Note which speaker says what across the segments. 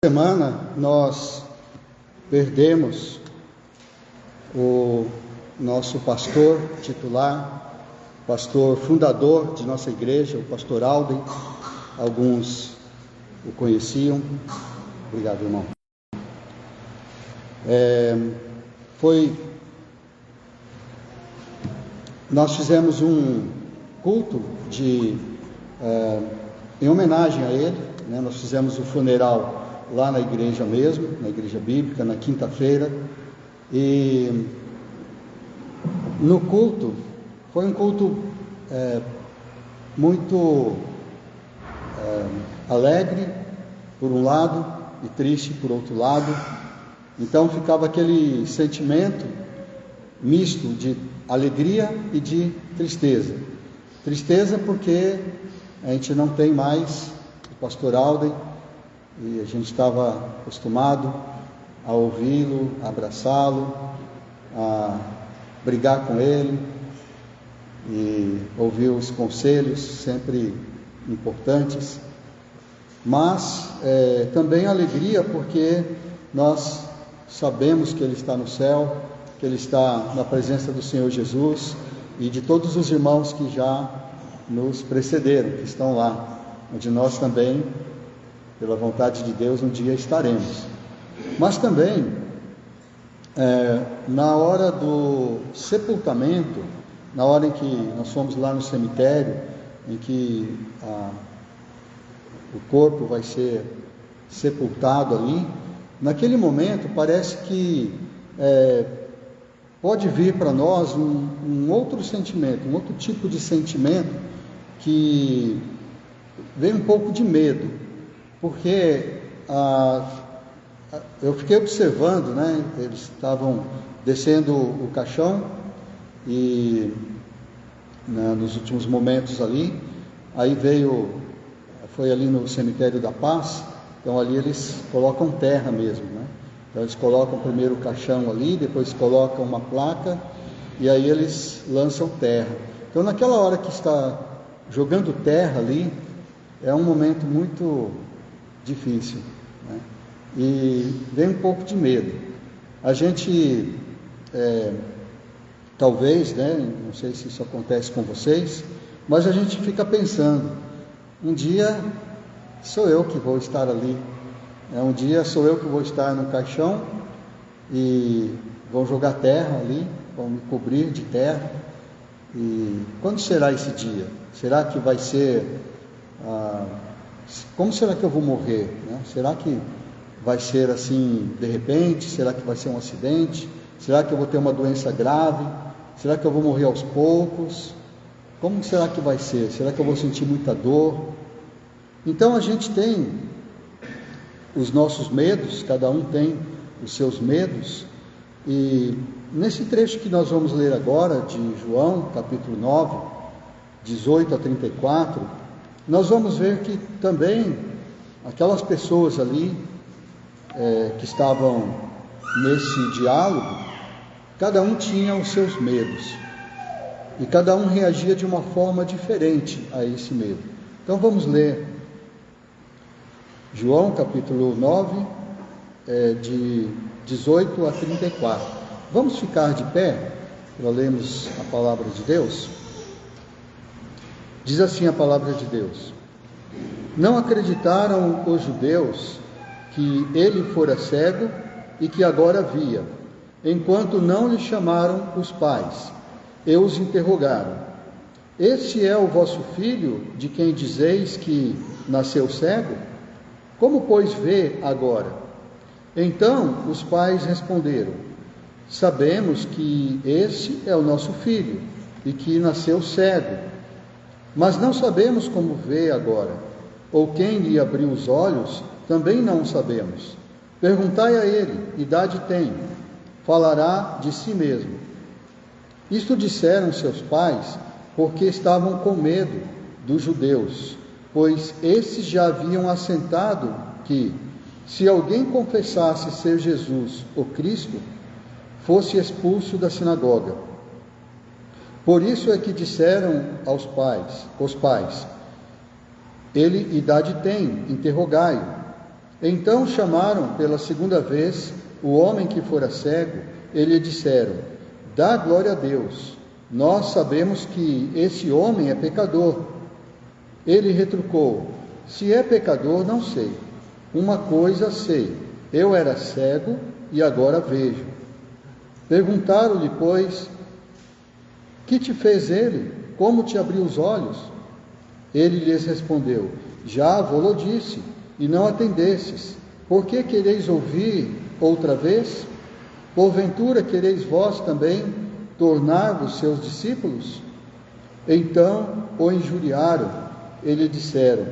Speaker 1: Semana nós perdemos o nosso pastor titular, pastor fundador de nossa igreja, o pastor Alden. Alguns o conheciam. Obrigado, irmão. Nós fizemos um culto em homenagem a ele, né? Nós fizemos o funeral lá na igreja mesmo, na igreja bíblica, na quinta-feira, e no culto, foi um culto muito alegre por um lado e triste por outro lado. Então ficava aquele sentimento misto de alegria e de tristeza. Tristeza porque a gente não tem mais o pastor Alden, e a gente estava acostumado a ouvi-lo, a abraçá-lo, a brigar com ele e ouvir os conselhos sempre importantes, mas também alegria porque nós sabemos que ele está no céu, que ele está na presença do Senhor Jesus e de todos os irmãos que já nos precederam, que estão lá, onde nós também, pela vontade de Deus, um dia estaremos. Mas também, na hora do sepultamento, na hora em que nós fomos lá no cemitério, em que o corpo vai ser sepultado ali, naquele momento parece que pode vir para nós um outro sentimento, um outro tipo de sentimento, que vem um pouco de medo, porque eu fiquei observando, né? Eles estavam descendo o caixão e nos últimos momentos ali, aí foi ali no cemitério da Paz. Então ali eles colocam terra mesmo, né? Então eles colocam primeiro o caixão ali, depois colocam uma placa e aí eles lançam terra. Então naquela hora que está jogando terra ali, é um momento muito difícil, né? E vem um pouco de medo. A gente talvez, né, não sei se isso acontece com vocês, mas a gente fica pensando, um dia sou eu que vou estar ali, um dia sou eu que vou estar no caixão e vão jogar terra ali, vão me cobrir de terra. E quando será esse dia? Será que vai ser como será que eu vou morrer, né? Será que vai ser assim de repente? Será que vai ser um acidente? Será que eu vou ter uma doença grave? Será que eu vou morrer aos poucos? Como será que vai ser? Será que eu vou sentir muita dor? Então a gente tem os nossos medos, cada um tem os seus medos, e nesse trecho que nós vamos ler agora, de João, capítulo 9, 18 a 34, nós vamos ver que também aquelas pessoas ali que estavam nesse diálogo, cada um tinha os seus medos e cada um reagia de uma forma diferente a esse medo. Então vamos ler João capítulo 9, de 18 a 34. Vamos ficar de pé para lermos a palavra de Deus? Diz assim a palavra de Deus: Não acreditaram os judeus que ele fora cego e que agora via, enquanto não lhe chamaram os pais e os interrogaram: Este é o vosso filho, de quem dizeis que nasceu cego? Como, pois, vê agora? Então os pais responderam: Sabemos que esse é o nosso filho e que nasceu cego, mas não sabemos como vê agora, ou quem lhe abriu os olhos, também não sabemos. Perguntai a ele, idade tem, falará de si mesmo. Isto disseram seus pais, porque estavam com medo dos judeus, pois esses já haviam assentado que, se alguém confessasse ser Jesus o Cristo, fosse expulso da sinagoga. Por isso é que disseram os pais, ele idade tem, interrogai-o. Então chamaram pela segunda vez o homem que fora cego e lhe disseram: dá glória a Deus, nós sabemos que esse homem é pecador. Ele retrucou: se é pecador, não sei. Uma coisa sei, eu era cego e agora vejo. Perguntaram-lhe, pois, que te fez ele? Como te abriu os olhos? Ele lhes respondeu: já vou-lo disse, e não atendestes. Por que quereis ouvir outra vez? Porventura quereis vós também tornar-vos seus discípulos? Então o injuriaram e lhe disseram: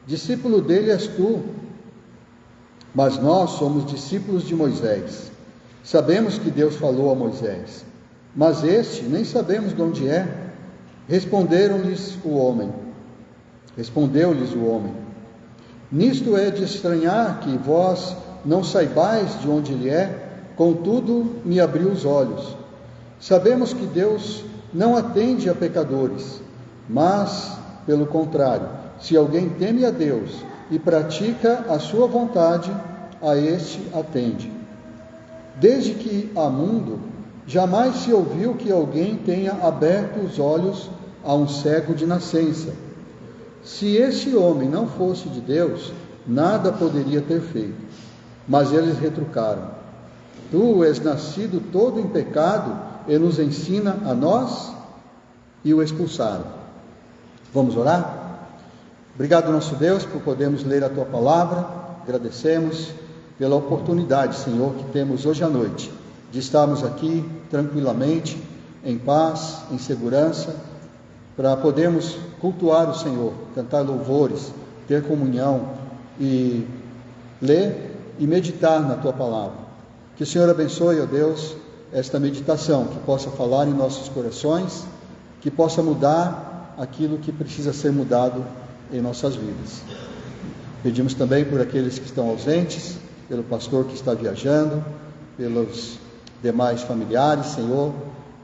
Speaker 1: discípulo dele és tu, mas nós somos discípulos de Moisés. Sabemos que Deus falou a Moisés, mas este nem sabemos de onde é. Respondeu-lhes o homem: nisto é de estranhar que vós não saibais de onde ele é, contudo me abriu os olhos. Sabemos que Deus não atende a pecadores, mas, pelo contrário, se alguém teme a Deus e pratica a sua vontade, a este atende. Desde que há mundo, jamais se ouviu que alguém tenha aberto os olhos a um cego de nascença. Se esse homem não fosse de Deus, nada poderia ter feito. Mas eles retrucaram: tu és nascido todo em pecado e nos ensina a nós? E o expulsaram. Vamos orar? Obrigado, nosso Deus, por podermos ler a Tua Palavra. Agradecemos pela oportunidade, Senhor, que temos hoje à noite, de estarmos aqui tranquilamente, em paz, em segurança, para podermos cultuar o Senhor, cantar louvores, ter comunhão e ler e meditar na Tua Palavra. Que o Senhor abençoe, ó Deus, esta meditação, que possa falar em nossos corações, que possa mudar aquilo que precisa ser mudado em nossas vidas. Pedimos também por aqueles que estão ausentes, pelo pastor que está viajando, pelos demais familiares, Senhor,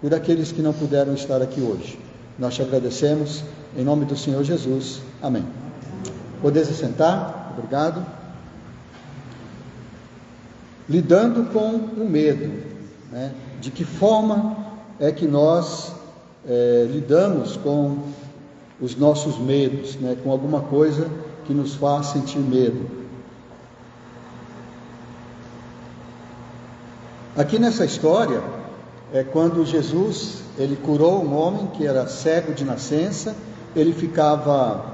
Speaker 1: por aqueles que não puderam estar aqui hoje. Nós te agradecemos, em nome do Senhor Jesus. Amém. Podeis assentar? Obrigado. Lidando com o medo, né? De que forma é que nós lidamos com os nossos medos, né? Com alguma coisa que nos faz sentir medo. Aqui nessa história, quando Jesus ele curou um homem que era cego de nascença, ele ficava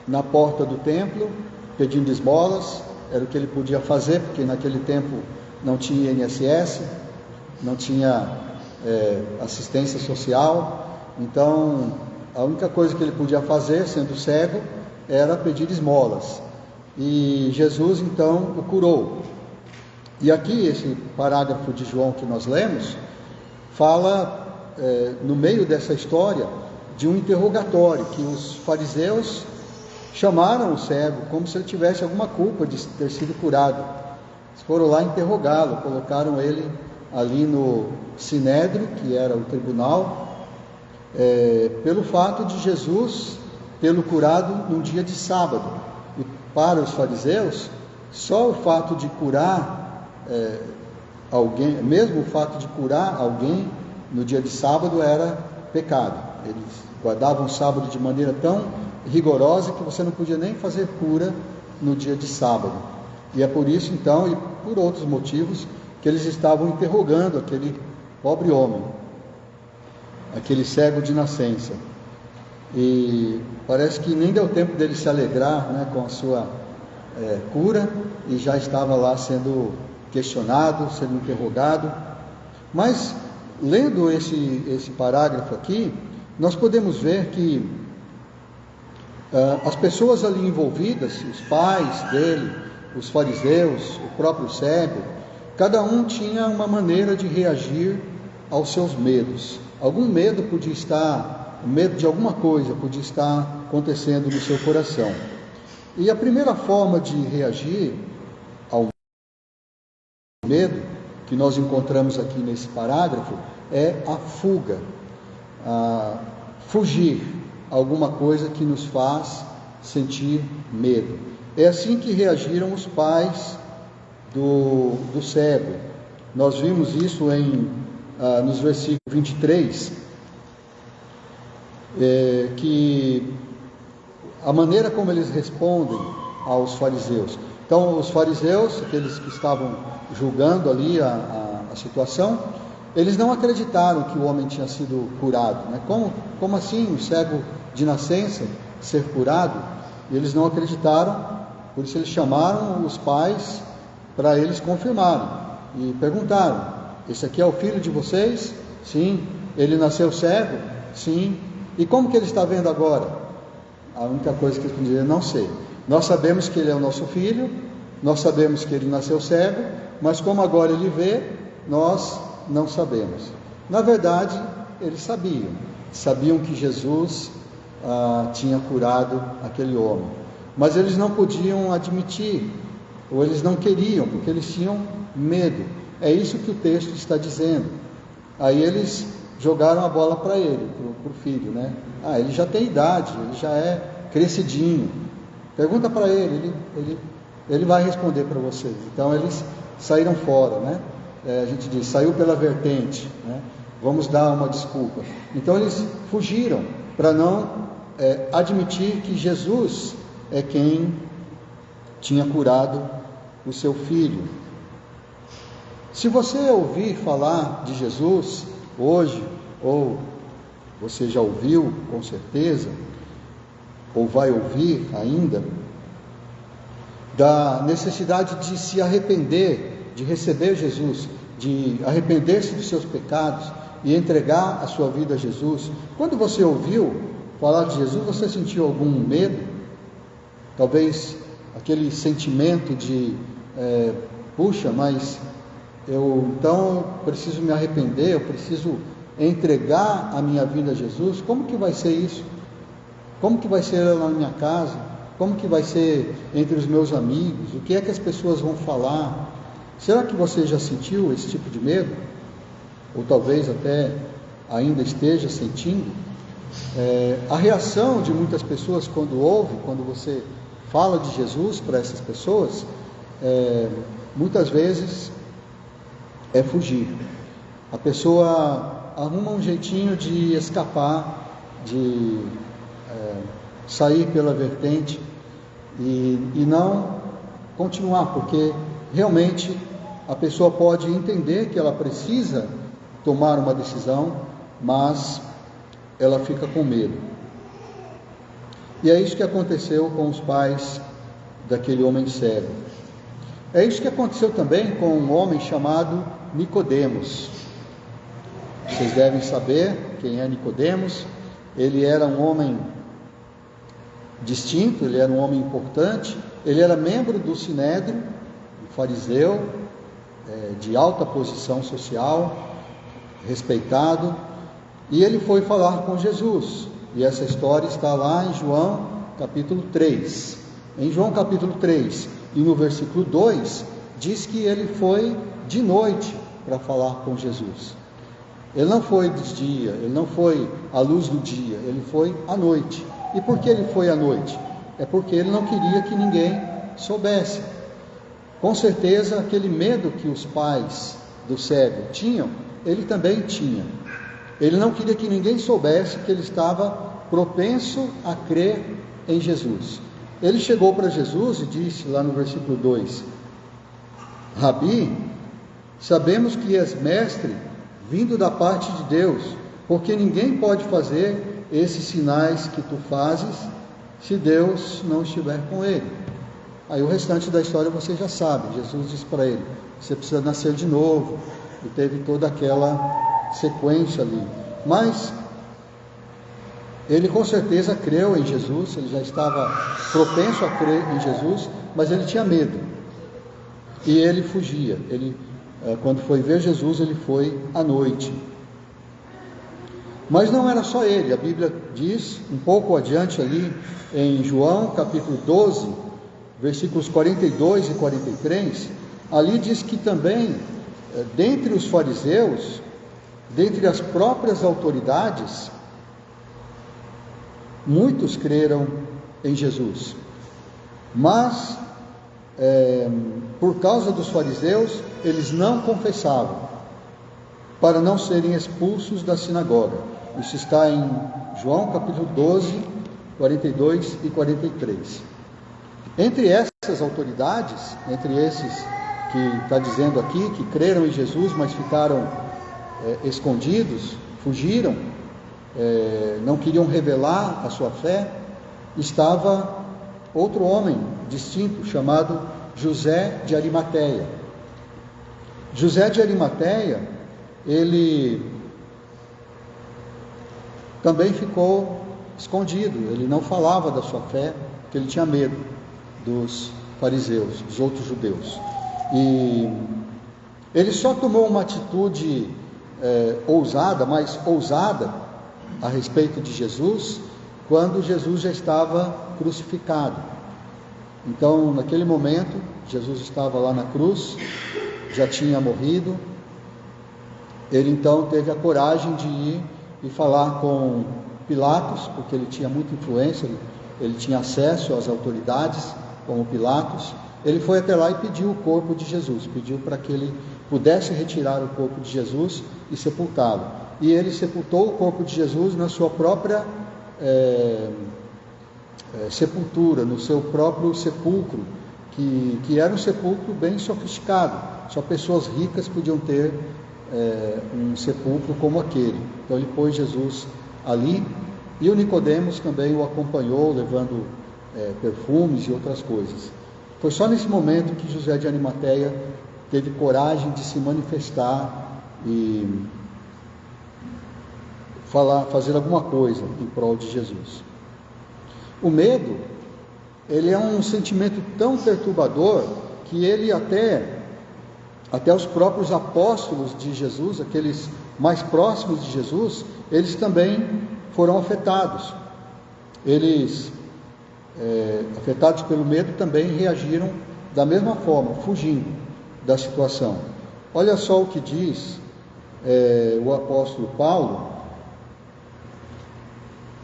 Speaker 1: na porta do templo pedindo esmolas, era o que ele podia fazer, porque naquele tempo não tinha INSS, não tinha assistência social, então a única coisa que ele podia fazer, sendo cego, era pedir esmolas, e Jesus então o curou. E aqui esse parágrafo de João que nós lemos, fala no meio dessa história de um interrogatório, que os fariseus chamaram o cego como se ele tivesse alguma culpa de ter sido curado. Eles foram lá interrogá-lo, colocaram ele ali no Sinédrio, que era o tribunal, pelo fato de Jesus tê-lo curado num dia de sábado. E para os fariseus, só o fato de curar alguém, mesmo o fato de curar alguém no dia de sábado era pecado. Eles guardavam o sábado de maneira tão rigorosa que você não podia nem fazer cura no dia de sábado. E é por isso então, e por outros motivos, que eles estavam interrogando aquele pobre homem, aquele cego de nascença. E parece que nem deu tempo dele se alegrar, né, com a sua cura, e já estava lá sendo questionado, sendo interrogado. Mas lendo esse parágrafo aqui, nós podemos ver que as pessoas ali envolvidas, os pais dele, os fariseus, o próprio cego, cada um tinha uma maneira de reagir aos seus medos. Algum medo podia estar, o medo de alguma coisa podia estar acontecendo no seu coração. E a primeira forma de reagir ao medo que nós encontramos aqui nesse parágrafo é a fuga, fugir, alguma coisa que nos faz sentir medo. É assim que reagiram os pais do cego. Nós vimos isso nos versículos 23, que a maneira como eles respondem aos fariseus. Então, os fariseus, aqueles que estavam julgando ali a situação, eles não acreditaram que o homem tinha sido curado, né? Como assim um cego de nascença ser curado? E eles não acreditaram, por isso eles chamaram os pais para eles confirmarem e perguntaram: esse aqui é o filho de vocês? Sim. Ele nasceu cego? Sim. E como que ele está vendo agora? A única coisa que eles diziam: não sei. Nós sabemos que ele é o nosso filho, nós sabemos que ele nasceu cego, mas como agora ele vê, nós não sabemos. Na verdade, eles sabiam que Jesus tinha curado aquele homem, mas eles não podiam admitir, ou eles não queriam, porque eles tinham medo. É isso que o texto está dizendo. Aí eles jogaram a bola para ele, para o filho, né? Ele já tem idade, ele já é crescidinho, pergunta para ele vai responder para vocês. Então eles saíram fora, né? A gente diz, saiu pela vertente, né? Vamos dar uma desculpa. Então eles fugiram para não admitir que Jesus é quem tinha curado o seu filho. Se você ouvir falar de Jesus hoje, ou você já ouviu com certeza, ou vai ouvir ainda, da necessidade de se arrepender, de receber Jesus, de arrepender-se dos seus pecados e entregar a sua vida a Jesus. Quando você ouviu falar de Jesus, você sentiu algum medo? Talvez aquele sentimento de puxa, mas eu então preciso me arrepender, eu preciso entregar a minha vida a Jesus. Como que vai ser isso? Como que vai ser lá na minha casa? Como que vai ser entre os meus amigos? O que é que as pessoas vão falar? Será que você já sentiu esse tipo de medo? Ou talvez até ainda esteja sentindo? A reação de muitas pessoas quando você fala de Jesus para essas pessoas, muitas vezes é fugir. A pessoa arruma um jeitinho de escapar, de sair pela vertente e não continuar, porque realmente a pessoa pode entender que ela precisa tomar uma decisão, mas ela fica com medo. E é isso que aconteceu com os pais daquele homem cego. É isso que aconteceu também com um homem chamado Nicodemos. Vocês devem saber quem é Nicodemos. Ele era um homem distinto, ele era um homem importante, ele era membro do Sinédrio, fariseu, de alta posição social, respeitado, e ele foi falar com Jesus, e essa história está lá em João capítulo 3. Em João capítulo 3 e no versículo 2, diz que ele foi de noite para falar com Jesus. Ele não foi de dia, ele não foi à luz do dia, ele foi à noite. E por que ele foi à noite? É porque ele não queria que ninguém soubesse. Com certeza, aquele medo que os pais do cego tinham, ele também tinha. Ele não queria que ninguém soubesse que ele estava propenso a crer em Jesus. Ele chegou para Jesus e disse lá no versículo 2: Rabi, sabemos que és mestre vindo da parte de Deus, porque ninguém pode fazer esses sinais que tu fazes se Deus não estiver com ele. Aí o restante da história você já sabe. Jesus disse para ele: você precisa nascer de novo, e teve toda aquela sequência ali. Mas ele com certeza creu em Jesus, ele já estava propenso a crer em Jesus, mas ele tinha medo e ele fugia. Quando foi ver Jesus, ele foi à noite. Mas não era só ele. A Bíblia diz, um pouco adiante ali, em João capítulo 12, versículos 42 e 43, ali diz que também, dentre os fariseus, dentre as próprias autoridades, muitos creram em Jesus. Mas, por causa dos fariseus, eles não confessavam, para não serem expulsos da sinagoga. Isso está em João capítulo 12, 42 e 43. Entre essas autoridades, entre esses que está dizendo aqui, que creram em Jesus, mas ficaram escondidos, fugiram, não queriam revelar a sua fé, estava outro homem distinto, chamado José de Arimateia. José de Arimateia, ele também ficou escondido, ele não falava da sua fé, porque ele tinha medo dos fariseus, dos outros judeus. E ele só tomou uma atitude mais ousada a respeito de Jesus, quando Jesus já estava crucificado. Então, naquele momento, Jesus estava lá na cruz, já tinha morrido. Ele então teve a coragem de ir e falar com Pilatos, porque ele tinha muita influência, ele tinha acesso às autoridades, como Pilatos. Ele foi até lá e pediu o corpo de Jesus, pediu para que ele pudesse retirar o corpo de Jesus e sepultá-lo. E ele sepultou o corpo de Jesus na sua própria sepultura, no seu próprio sepulcro, que era um sepulcro bem sofisticado. Só pessoas ricas podiam ter um sepulcro como aquele. Então ele pôs Jesus ali, e o Nicodemos também o acompanhou, levando perfumes e outras coisas. Foi só nesse momento que José de Arimateia teve coragem de se manifestar e fazer alguma coisa em prol de Jesus. O medo, ele é um sentimento tão perturbador que ele até os próprios apóstolos de Jesus, aqueles mais próximos de Jesus, eles também foram afetados. Eles, afetados pelo medo, também reagiram da mesma forma, fugindo da situação. Olha só o que diz o apóstolo Paulo,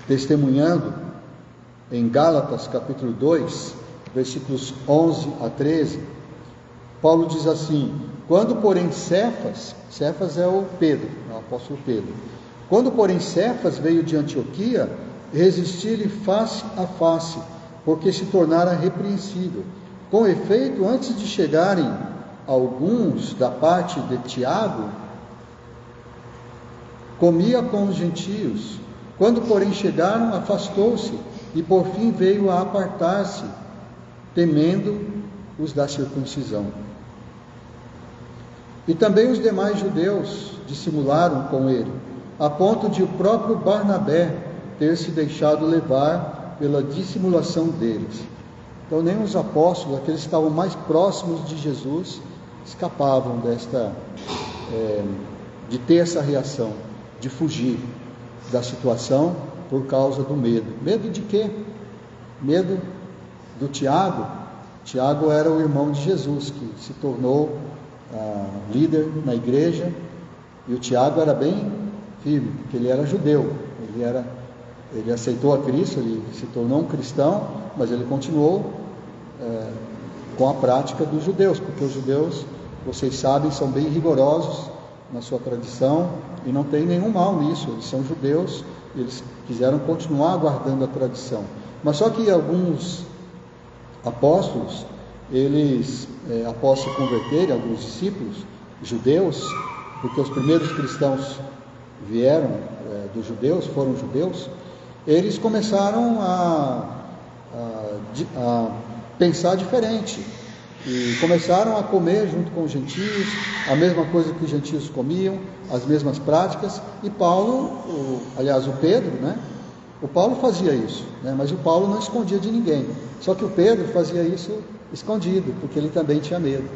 Speaker 1: testemunhando em Gálatas capítulo 2, versículos 11 a 13. Paulo diz assim: quando porém Cefas é o Pedro, o apóstolo Pedro, quando porém Cefas veio de Antioquia, resisti-lhe face a face, porque se tornara repreensível. Com efeito, antes de chegarem alguns da parte de Tiago, comia com os gentios. Quando porém chegaram, afastou-se, e por fim veio a apartar-se, temendo os da circuncisão. E também os demais judeus dissimularam com ele, a ponto de o próprio Barnabé ter se deixado levar pela dissimulação deles. Então nem os apóstolos, aqueles que estavam mais próximos de Jesus, escapavam de ter essa reação, de fugir da situação por causa do medo. Medo de quê? Medo do Tiago. Tiago era o irmão de Jesus, que se tornou líder na igreja, e o Tiago era bem firme, porque ele era judeu, ele aceitou a Cristo, ele se tornou um cristão, mas ele continuou com a prática dos judeus, porque os judeus, vocês sabem, são bem rigorosos na sua tradição, e não tem nenhum mal nisso, eles são judeus, eles quiseram continuar guardando a tradição. Mas só que alguns apóstolos, eles, após se converterem, alguns discípulos judeus, porque os primeiros cristãos vieram dos judeus, foram judeus, eles começaram a pensar diferente, e começaram a comer junto com os gentios, a mesma coisa que os gentios comiam, as mesmas práticas. E Paulo, o Pedro, o Paulo fazia isso, mas o Paulo não escondia de ninguém, só que o Pedro fazia isso escondido, porque ele também tinha medo.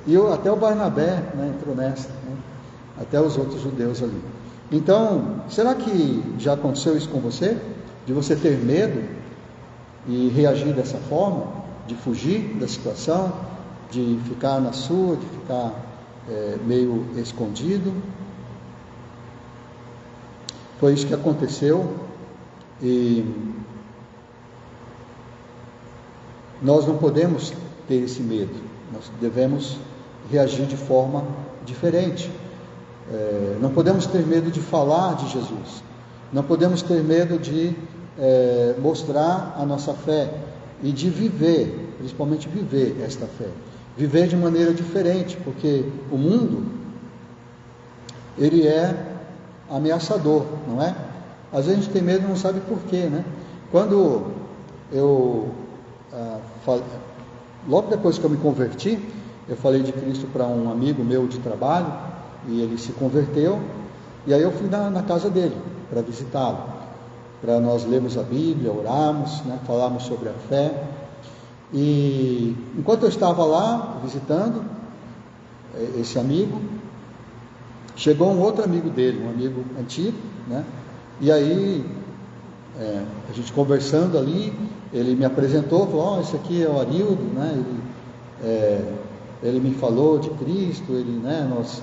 Speaker 1: E até o Barnabé entrou nessa, até os outros judeus ali. Então, será que já aconteceu isso com você? De você ter medo e reagir dessa forma? De fugir da situação? De ficar na sua? De ficar meio escondido? Foi isso que aconteceu. E nós não podemos ter esse medo, nós devemos reagir de forma diferente. Não podemos ter medo de falar de Jesus, não podemos ter medo de mostrar a nossa fé e de viver, principalmente viver esta fé, viver de maneira diferente, porque o mundo, ele é ameaçador, não é? Às vezes a gente tem medo e não sabe por quê, né? Quando eu, logo depois que eu me converti, eu falei de Cristo para um amigo meu de trabalho, e ele se converteu, e aí eu fui na casa dele, para visitá-lo, para nós lermos a Bíblia, orarmos, né, falarmos sobre a fé. E enquanto eu estava lá, visitando esse amigo, chegou um outro amigo dele, um amigo antigo, né, e aí, a gente conversando ali, ele me apresentou, falou, esse aqui é o Arildo, né, ele me falou de Cristo, né, nós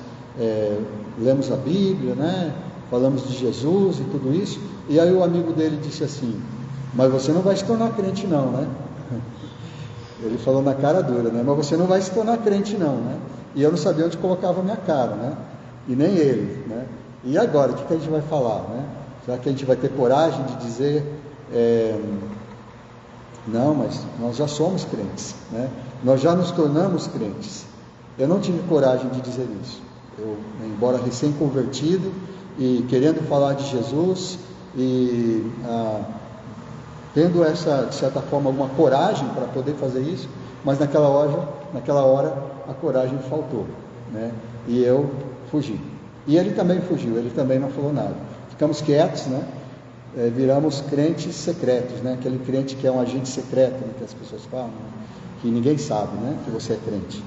Speaker 1: lemos a Bíblia, né, falamos de Jesus e tudo isso. E aí o amigo dele disse assim, mas você não vai se tornar crente não, né? Ele falou na cara dura, né? Mas você não vai se tornar crente não, né? E eu não sabia onde colocava a minha cara, né? E nem ele, né? E agora, o que a gente vai falar, né? Será que a gente vai ter coragem de dizer, não, mas nós já somos crentes, né? Nós já nos tornamos crentes. Eu não tive coragem de dizer isso. Eu, embora recém-convertido e querendo falar de Jesus e tendo essa, de certa forma, alguma coragem para poder fazer isso, mas naquela hora a coragem faltou, né? E eu fugi. E ele também fugiu, ele também não falou nada. Ficamos quietos, né? Viramos crentes secretos, né? Aquele crente que é um agente secreto, né? Que as pessoas falam, né? Que ninguém sabe, né? Que você é crente.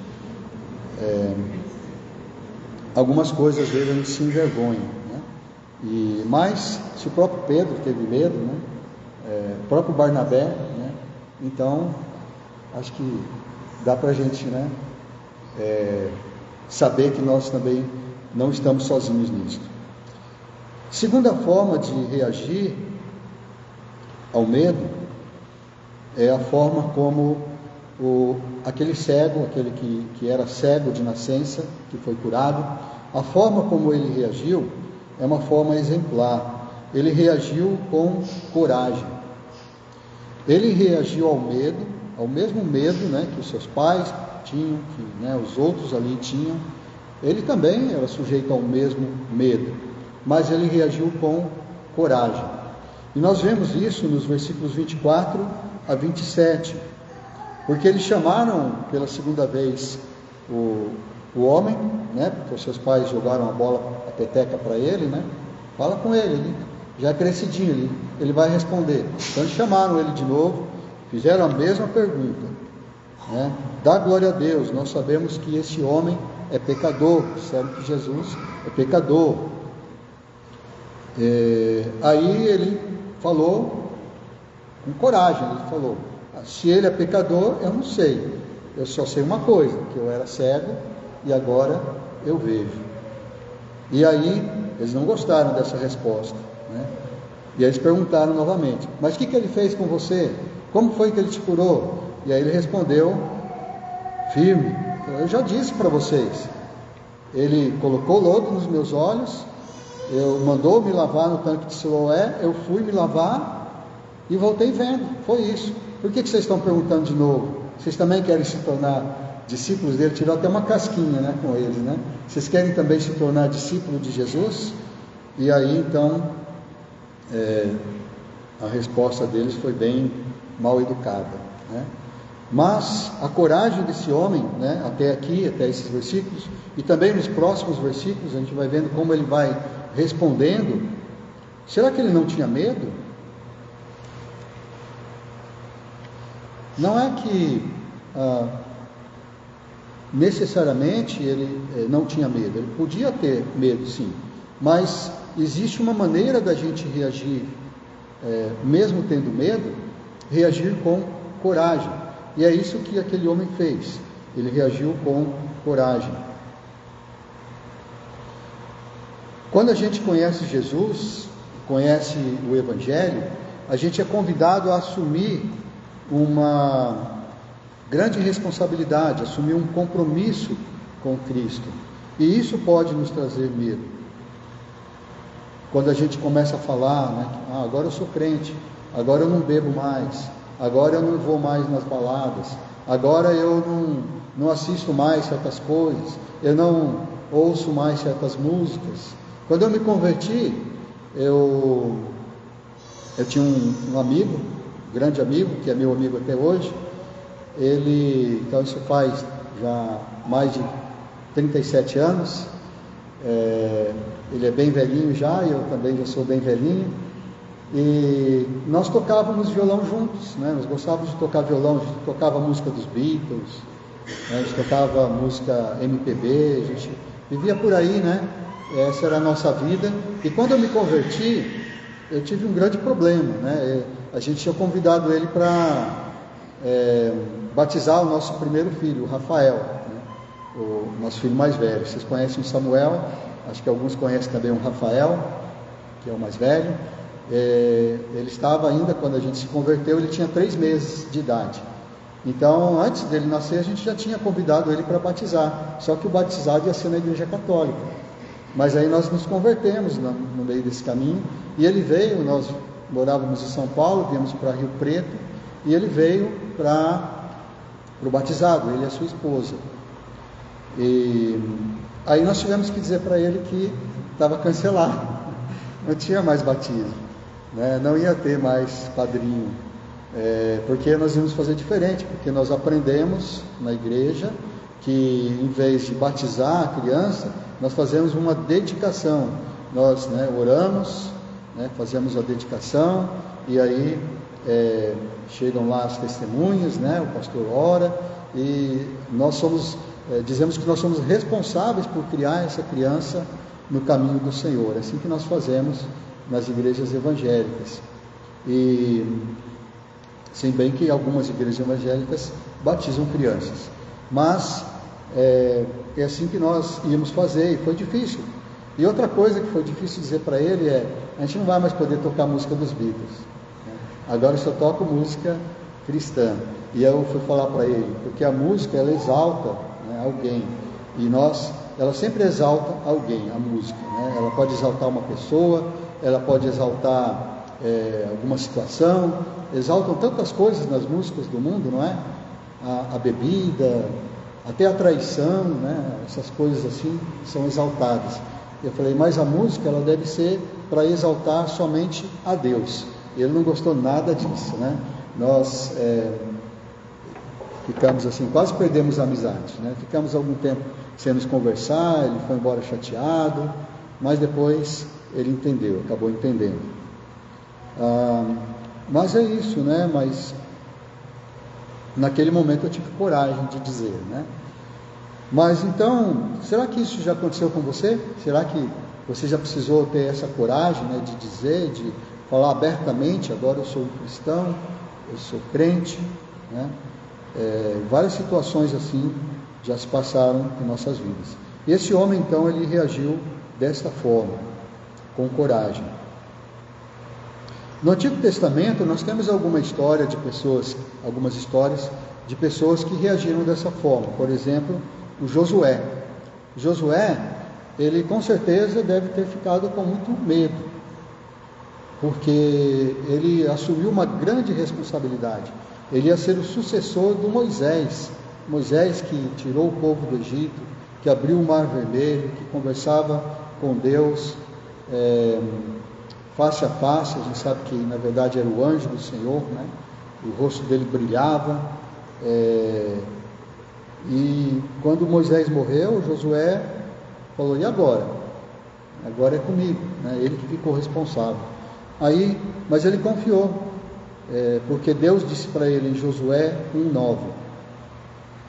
Speaker 1: Algumas coisas dele a gente se envergonha, né? Mas se o próprio Pedro teve medo, né? O próprio Barnabé, né? Então acho que dá para a gente, né? Saber que nós também não estamos sozinhos nisso. Segunda forma de reagir ao medo é a forma como aquele cego, aquele que era cego de nascença, que foi curado, a forma como ele reagiu é uma forma exemplar. Ele reagiu com coragem. Ele reagiu ao medo, ao mesmo medo, né, que os seus pais tinham, que, né, os outros ali tinham. Ele também era sujeito ao mesmo medo, mas ele reagiu com coragem. E nós vemos isso nos versículos 24 a 27. Porque eles chamaram pela segunda vez o homem, né? Porque os seus pais jogaram a peteca para ele, né? Fala com ele já é crescidinho, ele vai responder. Então eles chamaram ele de novo, fizeram a mesma pergunta, né? Dá glória a Deus, nós sabemos que esse homem é pecador, disseram que Jesus é pecador. Aí ele falou com coragem, ele falou, se ele é pecador, eu não sei, eu só sei uma coisa, que eu era cego e agora eu vejo. E aí eles não gostaram dessa resposta, né? E aí eles perguntaram novamente, mas o que ele fez com você? Como foi que ele te curou? E aí ele respondeu firme, eu já disse para vocês, ele colocou lodo nos meus olhos, mandou me lavar no tanque de Siloé, eu fui me lavar e voltei vendo, foi isso. Por que vocês estão perguntando de novo? Vocês também querem se tornar discípulos dele? Tirou até uma casquinha, né, com eles, né? Vocês querem também se tornar discípulos de Jesus? E aí então a resposta deles foi bem mal educada, né? Mas a coragem desse homem, né, até aqui, até esses versículos, e também nos próximos versículos, a gente vai vendo como ele vai respondendo. Será que ele não tinha medo? Não é que necessariamente ele não tinha medo, ele podia ter medo sim, mas existe uma maneira da gente reagir, mesmo tendo medo, reagir com coragem, e é isso que aquele homem fez, ele reagiu com coragem. Quando a gente conhece Jesus, conhece o Evangelho, a gente é convidado a assumir uma grande responsabilidade, assumir um compromisso com Cristo. E isso pode nos trazer medo. Quando a gente começa a falar, né, agora eu sou crente, agora eu não bebo mais, agora eu não vou mais nas baladas, agora eu não assisto mais certas coisas, eu não ouço mais certas músicas. Quando eu me converti, eu tinha um amigo, um grande amigo, que é meu amigo até hoje. Então isso faz já mais de 37 anos. Ele é bem velhinho já, eu também já sou bem velhinho. E nós tocávamos violão juntos, né? Nós gostávamos de tocar violão, a gente tocava a música dos Beatles, né? A gente tocava música MPB, a gente vivia por aí, né? Essa era a nossa vida. E quando eu me converti, eu tive um grande problema, né? A gente tinha convidado ele para batizar o nosso primeiro filho, o Rafael, né? O nosso filho mais velho. Vocês conhecem o Samuel, acho que alguns conhecem também o Rafael, que é o mais velho. Ele estava ainda, quando a gente se converteu, ele tinha 3 meses de idade. Então, antes dele nascer, a gente já tinha convidado ele para batizar, só que o batizado ia ser na igreja católica. Mas aí nós nos convertemos no meio desse caminho, e ele veio, nós morávamos em São Paulo, viemos para Rio Preto, e ele veio para o batizado, ele e a sua esposa. E aí nós tivemos que dizer para ele que estava cancelado, não tinha mais batismo, né? Não ia ter mais padrinho, porque nós íamos fazer diferente, porque nós aprendemos na igreja que em vez de batizar a criança, nós fazemos uma dedicação. Nós, né, oramos, né, fazemos a dedicação, e aí chegam lá as testemunhas, né, o pastor ora, e nós dizemos que nós somos responsáveis por criar essa criança no caminho do Senhor. É assim que nós fazemos nas igrejas evangélicas. E sem bem que algumas igrejas evangélicas batizam crianças, mas é assim que nós íamos fazer, e foi difícil. E outra coisa que foi difícil dizer para ele a gente não vai mais poder tocar música dos Beatles, né? Agora eu só toco música cristã. E eu fui falar para ele, porque a música, ela exalta, né, alguém, e ela sempre exalta alguém, a música, né? Ela pode exaltar uma pessoa, ela pode exaltar alguma situação, exaltam tantas coisas nas músicas do mundo, não é? A bebida, até a traição, né? Essas coisas assim são exaltadas. Eu falei, mas a música, ela deve ser para exaltar somente a Deus. Ele não gostou nada disso, né? Nós ficamos assim, quase perdemos a amizade, né? Ficamos algum tempo sem nos conversar, ele foi embora chateado, mas depois ele entendeu, acabou entendendo. Mas é isso, né? Mas naquele momento eu tive coragem de dizer, né? Mas então, será que isso já aconteceu com você? Será que você já precisou ter essa coragem, né, de dizer, de falar abertamente, agora eu sou um cristão, eu sou crente, né? Várias situações assim já se passaram em nossas vidas. E esse homem então, ele reagiu desta forma, com coragem. No Antigo Testamento nós temos algumas histórias de pessoas que reagiram dessa forma. Por exemplo, o Josué. Josué, ele com certeza deve ter ficado com muito medo, porque ele assumiu uma grande responsabilidade. Ele ia ser o sucessor do Moisés. Moisés que tirou o povo do Egito, que abriu o Mar Vermelho, que conversava com Deus face a face. A gente sabe que na verdade era o anjo do Senhor, né? O rosto dele brilhava. E quando Moisés morreu, Josué falou, e agora? Agora é comigo, né? Ele que ficou responsável. Mas ele confiou, porque Deus disse para ele em Josué 1:9.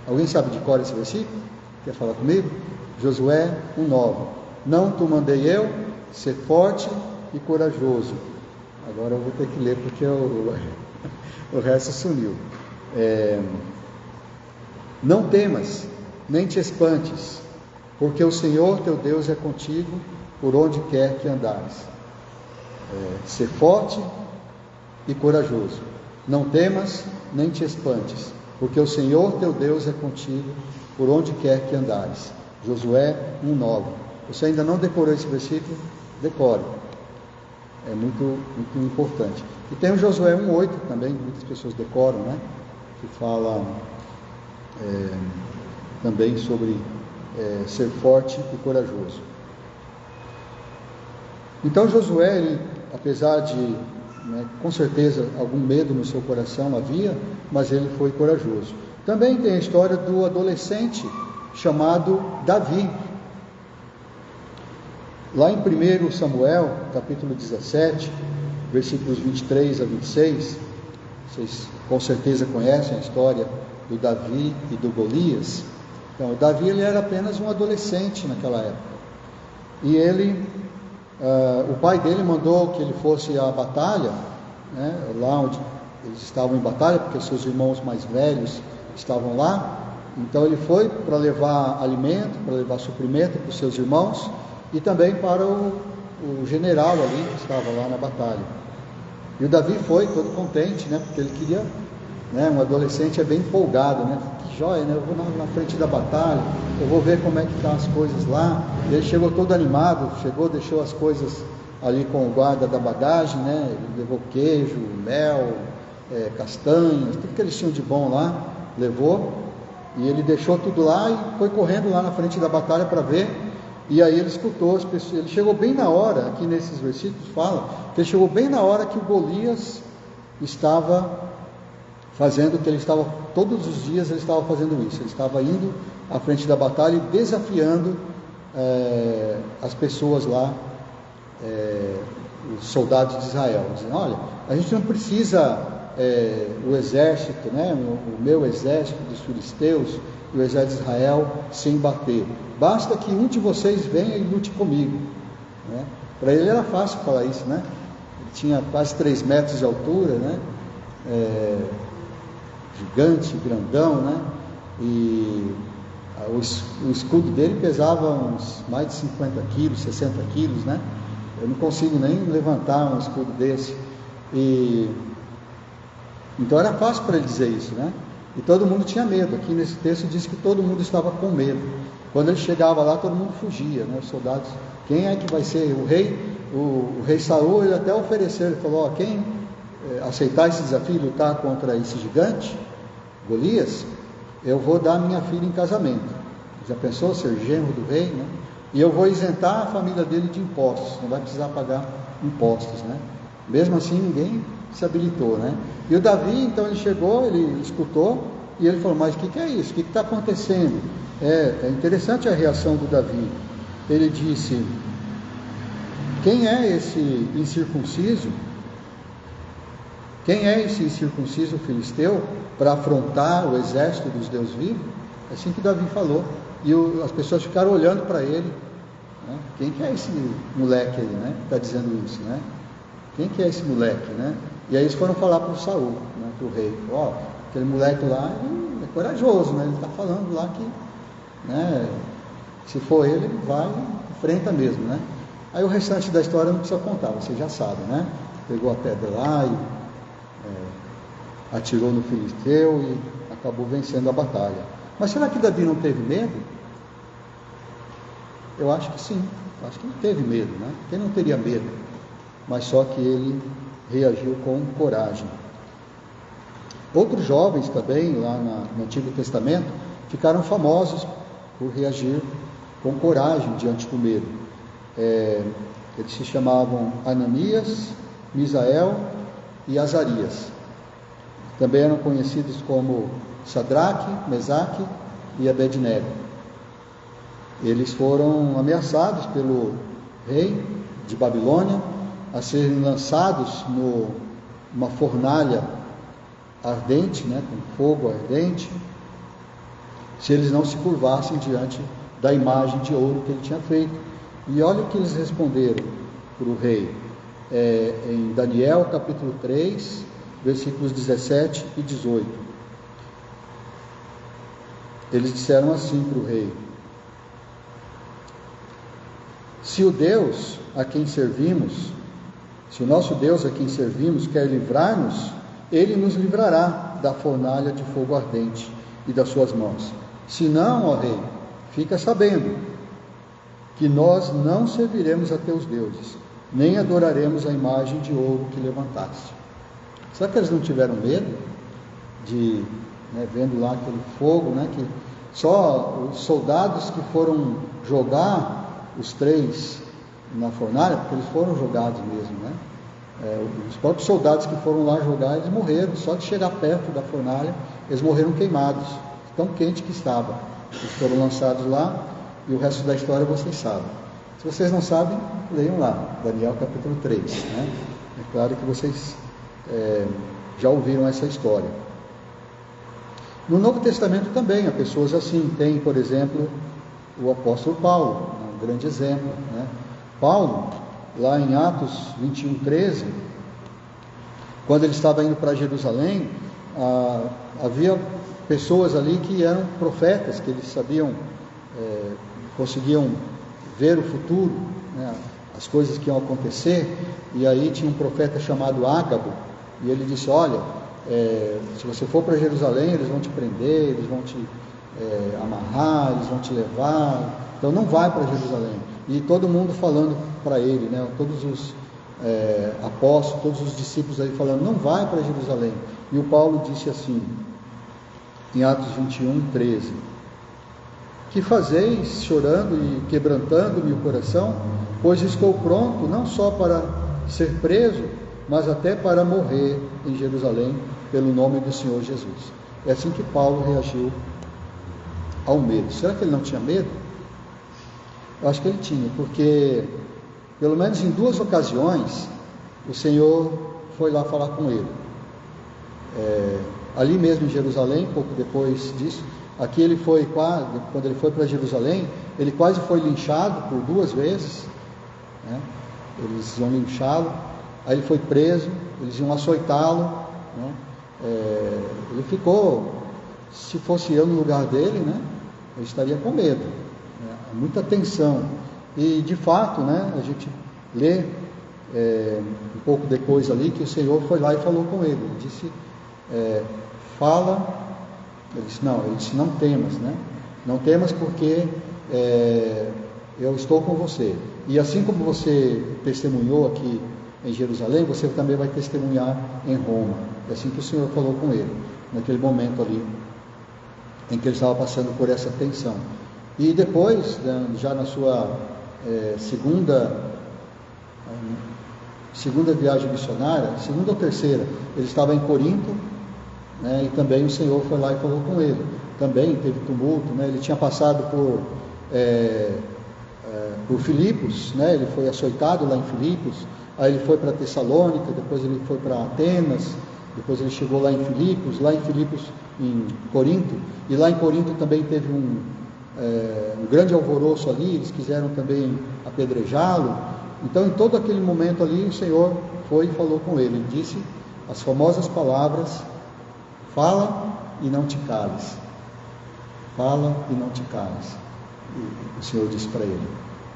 Speaker 1: Alguém sabe de cor esse versículo? Quer falar comigo? Josué 1:9. Não te mandei eu, ser forte e corajoso. Agora eu vou ter que ler porque o resto sumiu. Não temas, nem te espantes, porque o Senhor teu Deus é contigo por onde quer que andares. Ser forte e corajoso. Não temas, nem te espantes, porque o Senhor teu Deus é contigo por onde quer que andares. Josué 1:9. Você ainda não decorou esse versículo? Decore. É muito, muito importante. E tem o Josué 1:8 também, muitas pessoas decoram, né? Que fala também sobre ser forte e corajoso. Então Josué, ele, apesar de, com certeza, algum medo no seu coração havia, mas ele foi corajoso. Também tem a história do adolescente chamado Davi. Lá em 1 Samuel, capítulo 17, versículos 23 a 26, vocês com certeza conhecem a história do Davi e do Golias. Então, o Davi, ele era apenas um adolescente naquela época. E ele, o pai dele mandou que ele fosse à batalha, lá onde eles estavam em batalha, porque seus irmãos mais velhos estavam lá. Então ele foi para levar alimento, para levar suprimento para os seus irmãos e também para o general ali que estava lá na batalha. E o Davi foi todo contente, porque ele queria, um adolescente é bem empolgado, que joia, eu vou na frente da batalha, eu vou ver como é que estão as coisas lá. E ele chegou todo animado, deixou as coisas ali com o guarda da bagagem, ele levou queijo, mel, castanhas, tudo que eles tinham de bom lá, levou. E ele deixou tudo lá e foi correndo lá na frente da batalha para ver. E aí ele escutou as pessoas. Ele chegou bem na hora, aqui nesses versículos fala, que ele chegou bem na hora que o Golias estava fazendo o que ele estava, todos os dias ele estava fazendo isso. Ele estava indo à frente da batalha e desafiando as pessoas lá, os soldados de Israel, dizendo: olha, a gente não precisa o exército, o meu exército dos filisteus e o exército de Israel se embater, basta que um de vocês venha e lute comigo. Para ele era fácil falar isso, ele tinha quase 3 metros de altura, gigante, grandão, e o escudo dele pesava uns mais de 50 quilos, 60 quilos, eu não consigo nem levantar um escudo desse. Então era fácil para ele dizer isso, e todo mundo tinha medo. Aqui nesse texto diz que todo mundo estava com medo. Quando ele chegava lá, todo mundo fugia, os soldados: quem é que vai ser o rei? O rei Saul, ele até ofereceu, ele falou: quem aceitar esse desafio, lutar contra esse gigante, Golias, eu vou dar minha filha em casamento. Já pensou ser genro do rei, E eu vou isentar a família dele de impostos, não vai precisar pagar impostos, Mesmo assim, ninguém se habilitou, E o Davi, então, ele chegou, ele escutou, e ele falou: mas o que é isso? O que está acontecendo? É interessante a reação do Davi. Ele disse: quem é esse incircunciso? Quem é esse incircunciso filisteu para afrontar o exército dos Deus vivos? É assim que Davi falou. E as pessoas ficaram olhando para ele. Quem que é esse moleque aí, que está dizendo isso, Quem que é esse moleque, E aí eles foram falar para o Saul, para o rei: aquele moleque lá é corajoso, ele está falando lá que, se for ele vai, enfrenta mesmo, Aí o restante da história não precisa contar, você já sabe, Pegou a pedra lá e atirou no filisteu e acabou vencendo a batalha. Mas será que Davi não teve medo? Eu acho que sim, acho que ele teve medo, Quem não teria medo? Mas só que ele reagiu com coragem. Outros jovens também, lá no Antigo Testamento, ficaram famosos por reagir com coragem diante do medo. Eles se chamavam Ananias, Misael e Azarias. Também eram conhecidos como Sadraque, Mesaque e Abednego. Eles foram ameaçados pelo rei de Babilônia a serem lançados numa fornalha ardente, com fogo ardente, se eles não se curvassem diante da imagem de ouro que ele tinha feito. E olha o que eles responderam para o rei, em Daniel capítulo 3, versículos 17 e 18. Eles disseram assim para o rei: se o Deus a quem servimos, se o nosso Deus a quem servimos quer livrar-nos, ele nos livrará, da fornalha de fogo ardente e das suas mãos. Se não, ó rei, fica sabendo que nós não serviremos a teus deuses, nem adoraremos a imagem de ouro que levantaste. Será que eles não tiveram medo de, vendo lá aquele fogo, que só os soldados que foram jogar os 3 na fornalha, porque eles foram jogados mesmo, os próprios soldados que foram lá jogar, eles morreram, só de chegar perto da fornalha, eles morreram queimados, tão quente que estava. Eles foram lançados lá, e o resto da história vocês sabem. Se vocês não sabem, leiam lá, Daniel capítulo 3. É claro que vocês já ouviram essa história. No Novo Testamento também há pessoas assim. Tem, por exemplo, o apóstolo Paulo, um grande exemplo. Paulo, lá em Atos 21:13, quando ele estava indo para Jerusalém, havia pessoas ali que eram profetas, que eles sabiam, conseguiam ver o futuro, as coisas que iam acontecer. E aí tinha um profeta chamado Ágabo, e ele disse: olha, se você for para Jerusalém, eles vão te prender, eles vão te amarrar, eles vão te levar, então não vai para Jerusalém. E todo mundo falando para ele, todos os apóstolos, todos os discípulos aí falando: não vai para Jerusalém. E o Paulo disse assim, em Atos 21:13: que fazeis, chorando e quebrantando-me o coração? Pois estou pronto não só para ser preso, mas até para morrer em Jerusalém pelo nome do Senhor Jesus. É assim que Paulo reagiu ao medo. Será que ele não tinha medo? Eu acho que ele tinha, porque pelo menos em 2 ocasiões o Senhor foi lá falar com ele. Ali mesmo em Jerusalém, pouco depois disso. Aqui ele foi quando ele foi para Jerusalém, ele quase foi linchado por 2 vezes. Eles iam linchá-lo, aí ele foi preso, eles iam açoitá-lo. Ele ficou, se fosse eu no lugar dele, eu estaria com medo, muita tensão. E de fato, a gente lê um pouco depois ali que o Senhor foi lá e falou com ele. Ele disse: fala. Ele disse: não temas, não temas, porque eu estou com você. E assim como você testemunhou aqui em Jerusalém, você também vai testemunhar em Roma. É assim que o Senhor falou com ele, naquele momento ali, em que ele estava passando por essa tensão. E depois, já na sua segunda viagem missionária, segunda ou terceira, ele estava em Corinto, e também o Senhor foi lá e falou com ele. Também teve tumulto, ele tinha passado por Filipos, ele foi açoitado lá em Filipos, aí ele foi para Tessalônica, depois ele foi para Atenas, depois ele chegou lá em Filipos, em Corinto, e lá em Corinto também teve um grande alvoroço ali, eles quiseram também apedrejá-lo. Então, em todo aquele momento ali, o Senhor foi e falou com ele. Ele disse as famosas palavras: fala e não te cales. Fala e não te cales. E o Senhor disse para ele: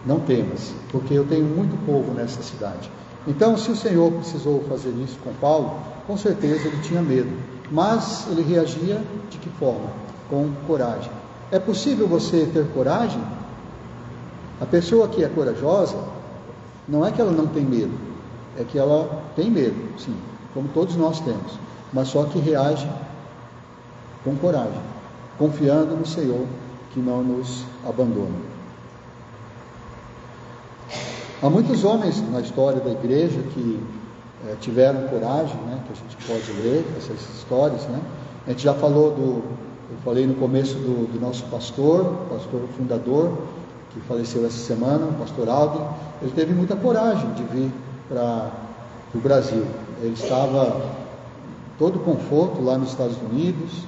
Speaker 1: não temas, porque eu tenho muito povo nessa cidade. Então, se o Senhor precisou fazer isso com Paulo, com certeza ele tinha medo. Mas ele reagia de que forma? Com coragem. É possível você ter coragem? A pessoa que é corajosa, não é que ela não tem medo, é que ela tem medo, sim, como todos nós temos, mas só que reage com coragem, confiando no Senhor, que não nos abandona. Há muitos homens na história da igreja que tiveram coragem, que a gente pode ler essas histórias, A gente já falou eu falei no começo do nosso pastor fundador, que faleceu essa semana, o pastor Alden. Ele teve muita coragem de vir para o Brasil. Ele estava todo conforto lá nos Estados Unidos,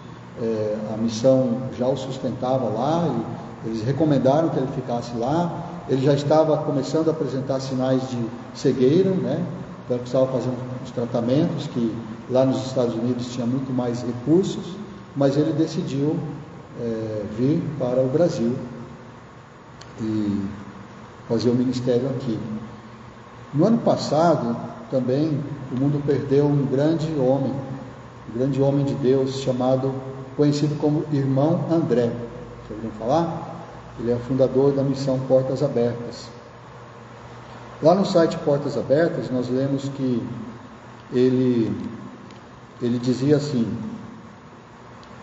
Speaker 1: a missão já o sustentava lá, e eles recomendaram que ele ficasse lá. Ele já estava começando a apresentar sinais de cegueira, então precisava fazer uns tratamentos, que lá nos Estados Unidos tinha muito mais recursos, mas ele decidiu vir para o Brasil e fazer o ministério aqui. No ano passado, também, o mundo perdeu um grande homem, um grande homem de Deus conhecido como Irmão André. Já ouviram falar? Ele é o fundador da missão Portas Abertas. Lá no site Portas Abertas, nós lemos que ele dizia assim,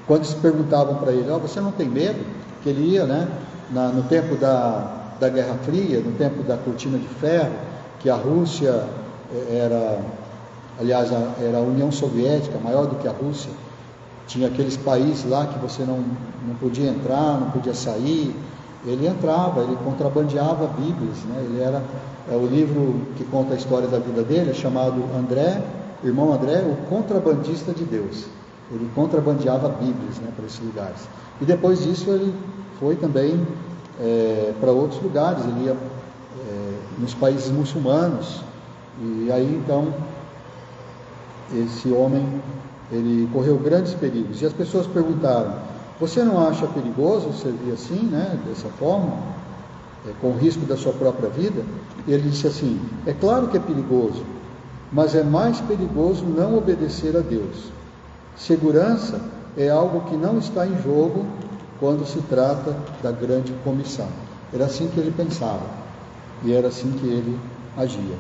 Speaker 1: quando se perguntavam para ele, você não tem medo? Que ele ia, né, no tempo da Guerra Fria, no tempo da cortina de ferro, que a Rússia era a União Soviética, maior do que a Rússia, tinha aqueles países lá que você não podia entrar, não podia sair. Ele entrava, ele contrabandeava Bíblias, né? Ele era o livro que conta a história da vida dele, é chamado Irmão André, o contrabandista de Deus. Ele contrabandeava Bíblias, né, para esses lugares. E depois disso ele foi também para outros lugares, ele ia nos países muçulmanos. E aí então esse homem, ele correu grandes perigos. E as pessoas perguntaram, você não acha perigoso servir assim, né, dessa forma, com o risco da sua própria vida? E ele disse assim, é claro que é perigoso, mas é mais perigoso não obedecer a Deus. Segurança é algo que não está em jogo quando se trata da grande comissão. Era assim que ele pensava, e era assim que ele agia.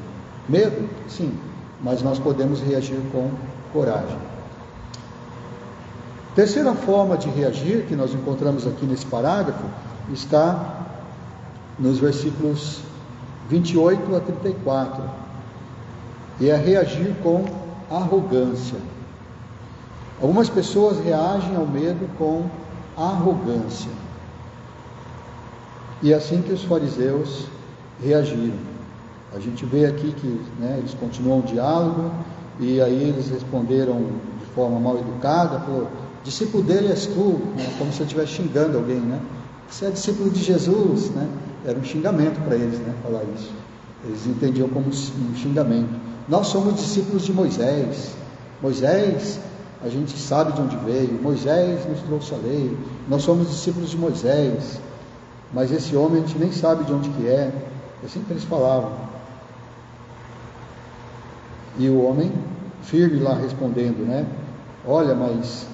Speaker 1: Medo? Sim, mas nós podemos reagir com coragem. Terceira forma de reagir, que nós encontramos aqui nesse parágrafo, está nos versículos 28 a 34, e é reagir com arrogância. Algumas pessoas reagem ao medo com arrogância, e é assim que os fariseus reagiram. A gente vê aqui que, né, eles continuam o diálogo, e aí eles responderam de forma mal educada, falou, discípulo dele és tu, né, como se eu estivesse xingando alguém, né? Você é discípulo de Jesus, né? Era um xingamento para eles, né, falar isso. Eles entendiam como um xingamento. Nós somos discípulos de Moisés. Moisés, a gente sabe de onde veio. Moisés nos trouxe a lei. Nós somos discípulos de Moisés. Mas esse homem a gente nem sabe de onde que é. É assim que eles falavam. E o homem firme lá respondendo, né? Olha, mas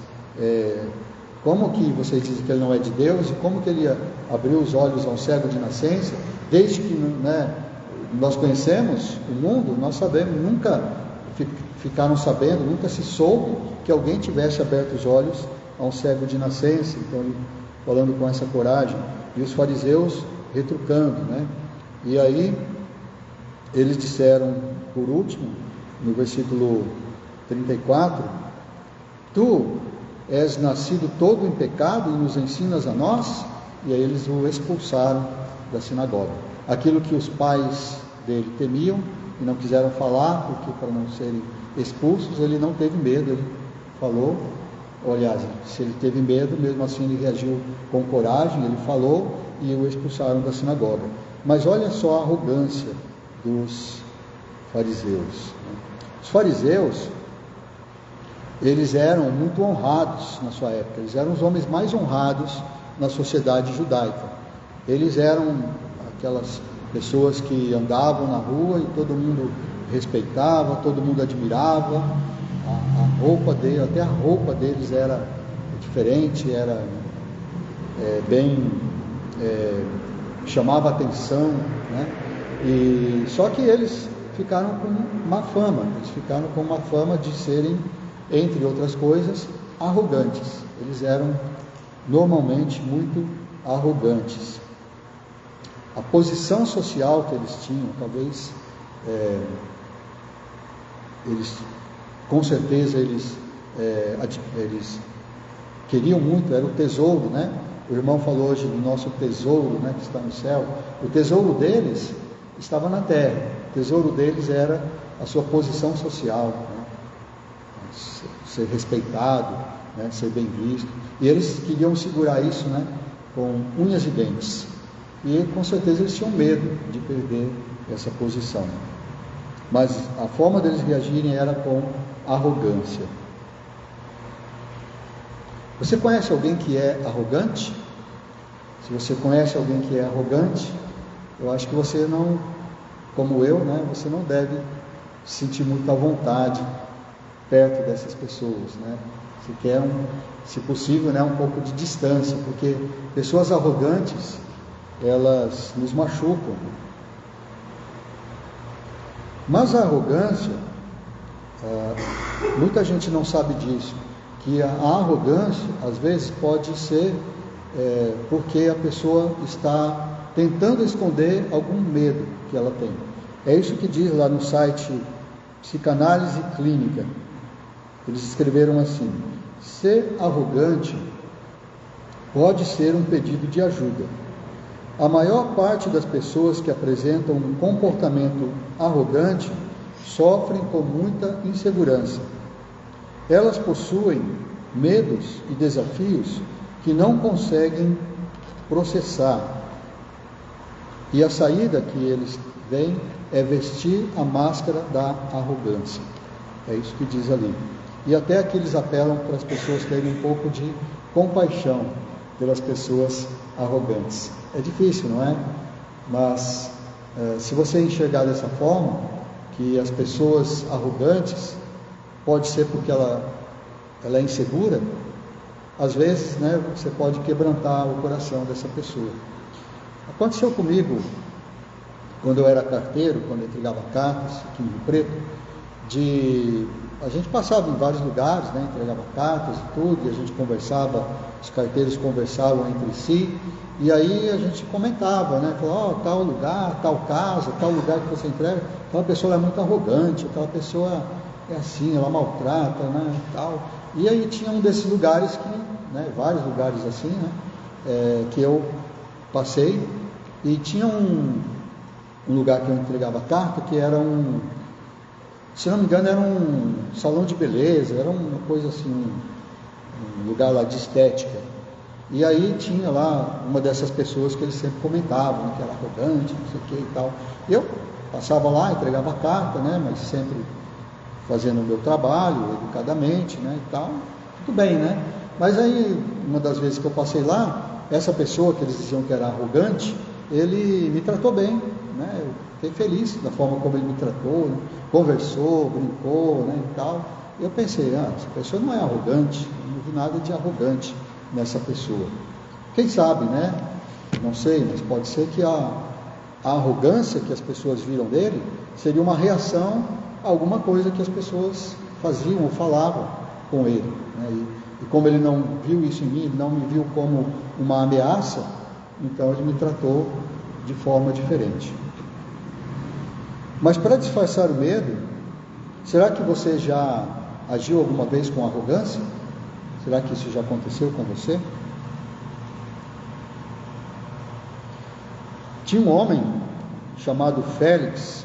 Speaker 1: como que vocês dizem que ele não é de Deus? E como que ele abriu os olhos ao cego de nascença? Desde que, né, nós conhecemos o mundo, nós sabemos, nunca ficaram sabendo, nunca se soube que alguém tivesse aberto os olhos a um cego de nascença. Então ele falando com essa coragem, e os fariseus retrucando, né? E aí eles disseram, por último, no versículo 34, tu és nascido todo em pecado e nos ensinas a nós? E aí eles o expulsaram da sinagoga. Aquilo que os pais dele temiam e não quiseram falar, porque para não serem expulsos, ele não teve medo, ele falou. Aliás, se ele teve medo, mesmo assim ele reagiu com coragem, ele falou e o expulsaram da sinagoga. Mas olha só a arrogância dos fariseus. Os fariseus, eles eram muito honrados na sua época, eles eram os homens mais honrados na sociedade judaica. Eles eram aquelas pessoas que andavam na rua e todo mundo respeitava, todo mundo admirava. A roupa dele, até a roupa deles era diferente, era chamava atenção, né? E só que eles ficaram com uma fama, de serem, entre outras coisas, arrogantes. Eles eram normalmente muito arrogantes. A posição social que eles tinham, talvez com certeza eles queriam muito, era o tesouro, né? O irmão falou hoje do nosso tesouro, né, que está no céu. O tesouro deles estava na terra. O tesouro deles era a sua posição social, né? Ser respeitado, né? Ser bem visto. E eles queriam segurar isso, né, com unhas e dentes. E com certeza eles tinham medo de perder essa posição. Mas a forma deles reagirem era com arrogância. Você conhece alguém que é arrogante? Se você conhece alguém que é arrogante, eu acho que você não, como eu, né, você não deve se sentir muito à vontade perto dessas pessoas, né? Se quer, se possível, né, um pouco de distância, porque pessoas arrogantes, elas nos machucam. Mas a arrogância, muita gente não sabe disso, que a arrogância, às vezes, pode ser porque a pessoa está tentando esconder algum medo que ela tem. É isso que diz lá no site Psicanálise Clínica. Eles escreveram assim: ser arrogante pode ser um pedido de ajuda. A maior parte das pessoas que apresentam um comportamento arrogante sofrem com muita insegurança. Elas possuem medos e desafios que não conseguem processar. E a saída que eles veem é vestir a máscara da arrogância. É isso que diz ali. E até aqui eles apelam para as pessoas terem um pouco de compaixão pelas pessoas arrogantes. É difícil, não é? Mas se você enxergar dessa forma, que as pessoas arrogantes, pode ser porque ela é insegura, às vezes, né, você pode quebrantar o coração dessa pessoa. Aconteceu comigo, quando eu era carteiro, quando eu entregava cartas aqui em Rio Preto, a gente passava em vários lugares, né, entregava cartas e tudo, e a gente conversava, os carteiros conversavam entre si, e aí a gente comentava, né, falava, tal lugar, tal casa, tal lugar que você entrega, aquela pessoa é muito arrogante, aquela pessoa é assim, ela maltrata, né, tal. E aí tinha um desses lugares que, né, vários lugares assim, né, que eu passei, e tinha um lugar que eu entregava carta, que era se não me engano, era um salão de beleza, era uma coisa assim, um lugar lá de estética. E aí tinha lá uma dessas pessoas que eles sempre comentavam, né, que era arrogante, não sei o que e tal. Eu passava lá, entregava a carta, né, mas sempre fazendo o meu trabalho, educadamente, né, e tal, tudo bem, né? Mas aí, uma das vezes que eu passei lá, essa pessoa que eles diziam que era arrogante, ele me tratou bem, né? Eu fiquei feliz da forma como ele me tratou, né? Conversou, brincou, né, e tal. Eu pensei, essa pessoa não é arrogante, não vi nada de arrogante nessa pessoa. Quem sabe, né? Não sei, mas pode ser que a arrogância que as pessoas viram dele seria uma reação a alguma coisa que as pessoas faziam ou falavam com ele, né? E como ele não viu isso em mim, ele não me viu como uma ameaça, então ele me tratou de forma diferente. Mas para disfarçar o medo, será que você já agiu alguma vez com arrogância? Será que isso já aconteceu com você? Tinha um homem chamado Félix,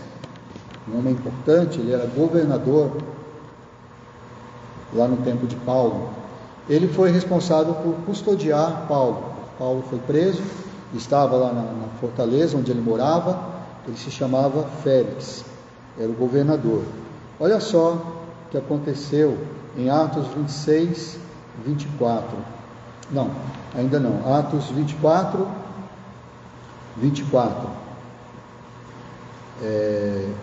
Speaker 1: um homem importante, ele era governador lá no tempo de Paulo. Ele foi responsável por custodiar Paulo. Paulo foi preso, estava lá na fortaleza onde ele morava. Ele se chamava Félix, era o governador. Olha só o que aconteceu em Atos 26, 24. Não, ainda não. Atos 24, 24.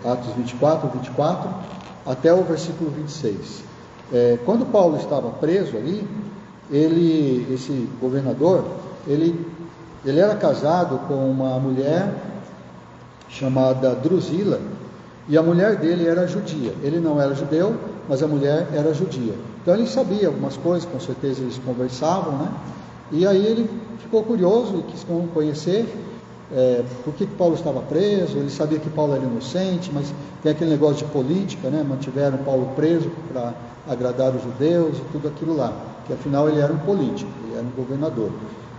Speaker 1: Atos 24, 24, até o versículo 26. Quando Paulo estava preso ali, esse governador, ele era casado com uma mulher chamada Drusila, e a mulher dele era judia. Ele não era judeu, mas a mulher era judia. Então ele sabia algumas coisas, com certeza eles conversavam, né? E aí ele ficou curioso e quis conhecer por que Paulo estava preso. Ele sabia que Paulo era inocente, mas tem aquele negócio de política, né? Mantiveram Paulo preso para agradar os judeus e tudo aquilo lá, que afinal ele era um político, ele era um governador.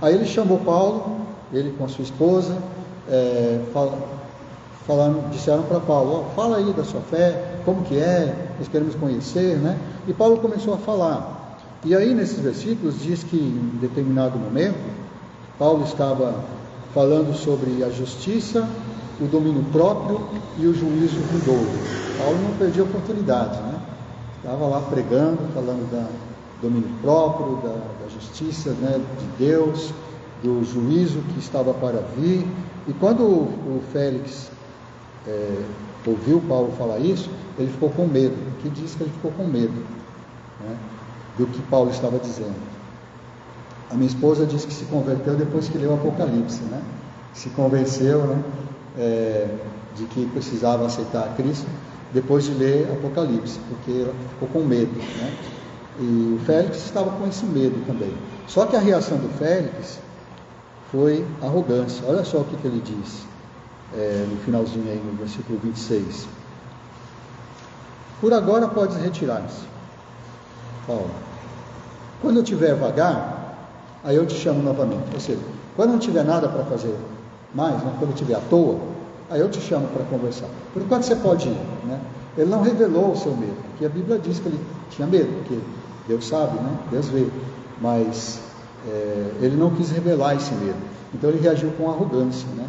Speaker 1: Aí ele chamou Paulo, ele com a sua esposa, disseram para Paulo, fala aí da sua fé, como que é, nós queremos conhecer, né? E Paulo começou a falar. E aí nesses versículos diz que em determinado momento, Paulo estava falando sobre a justiça, o domínio próprio e o juízo vindouro. Paulo não perdia a oportunidade, né? Estava lá pregando, falando do domínio próprio, da justiça, né, de Deus, do juízo que estava para vir. E quando o Félix ouviu Paulo falar isso, ele ficou com medo. Aqui diz que ele ficou com medo, né, do que Paulo estava dizendo. A minha esposa disse que se converteu depois que leu o Apocalipse, né? Se convenceu, né, de que precisava aceitar a Cristo depois de ler Apocalipse, porque ela ficou com medo, né? E o Félix estava com esse medo também. Só que a reação do Félix foi arrogância. Olha só o que ele diz no finalzinho aí, no versículo 26. Por agora podes retirar-se, Paulo. Quando eu tiver vagar, aí eu te chamo novamente. Ou seja, quando não tiver nada para fazer mais, né, quando eu estiver à toa, aí eu te chamo para conversar. Por enquanto você pode ir, né? Ele não revelou o seu medo, porque a Bíblia diz que ele tinha medo, porque Deus sabe, né? Deus vê, mas ele não quis revelar esse medo. Então ele reagiu com arrogância, né?